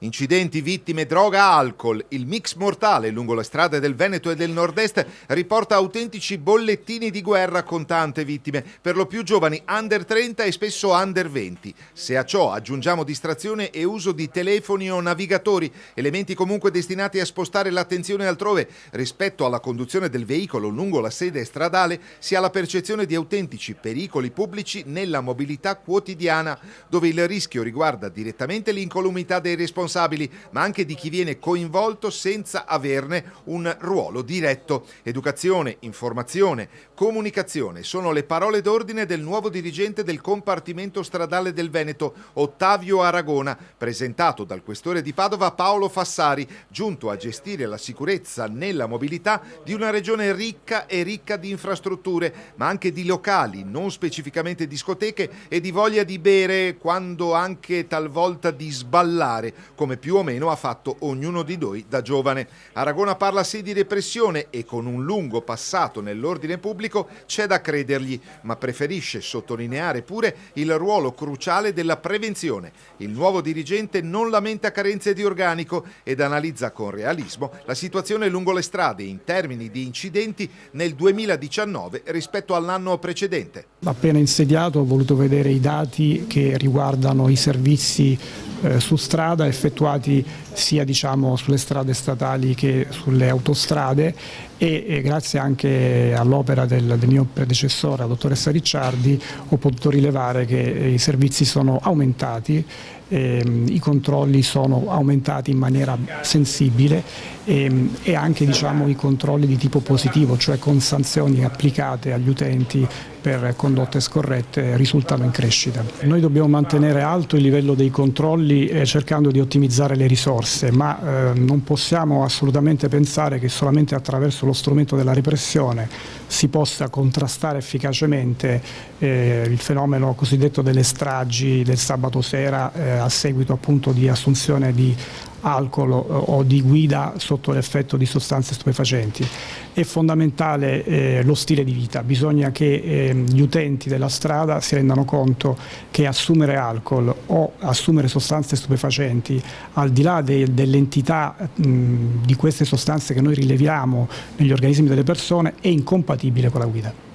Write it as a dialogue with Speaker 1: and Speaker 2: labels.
Speaker 1: Incidenti, vittime, droga, alcol. Il mix mortale lungo le strade del Veneto e del Nord-Est riporta autentici bollettini di guerra con tante vittime, per lo più giovani under 30 e spesso under 20. Se a ciò aggiungiamo distrazione e uso di telefoni o navigatori, elementi comunque destinati a spostare l'attenzione altrove rispetto alla conduzione del veicolo lungo la sede stradale, si ha la percezione di autentici pericoli pubblici nella mobilità quotidiana, dove il rischio riguarda direttamente l'incolumità dei responsabili, ma anche di chi viene coinvolto senza averne un ruolo diretto. Educazione, informazione, comunicazione sono le parole d'ordine del nuovo dirigente del compartimento stradale del Veneto, Ottavio Aragona, presentato dal questore di Padova Paolo Fassari, giunto a gestire la sicurezza nella mobilità di una regione ricca di infrastrutture, ma anche di locali, non specificamente discoteche, e di voglia di bere, quando anche talvolta di sballare, come più o meno ha fatto ognuno di noi da giovane. Aragona parla sì di repressione e con un lungo passato nell'ordine pubblico c'è da credergli, ma preferisce sottolineare pure il ruolo cruciale della prevenzione. Il nuovo dirigente non lamenta carenze di organico ed analizza con realismo la situazione lungo le strade in termini di incidenti nel 2019 rispetto all'anno precedente.
Speaker 2: Appena insediato ho voluto vedere i dati che riguardano i servizi su strada effettuati sia sulle strade statali che sulle autostrade e grazie anche all'opera del mio predecessore, la dottoressa Ricciardi, ho potuto rilevare che i servizi sono aumentati, i controlli sono aumentati in maniera sensibile e anche i controlli di tipo positivo, cioè con sanzioni applicate agli utenti per condotte scorrette, risultano in crescita. Noi dobbiamo mantenere alto il livello dei controlli cercando di ottimizzare le risorse, ma non possiamo assolutamente pensare che solamente attraverso lo strumento della repressione si possa contrastare efficacemente il fenomeno cosiddetto delle stragi del sabato sera a seguito appunto di assunzione di alcol o di guida sotto l'effetto di sostanze stupefacenti. È fondamentale lo stile di vita, bisogna che gli utenti della strada si rendano conto che assumere alcol o assumere sostanze stupefacenti, al di là dell'entità di queste sostanze che noi rileviamo negli organismi delle persone, è incompatibile con la guida.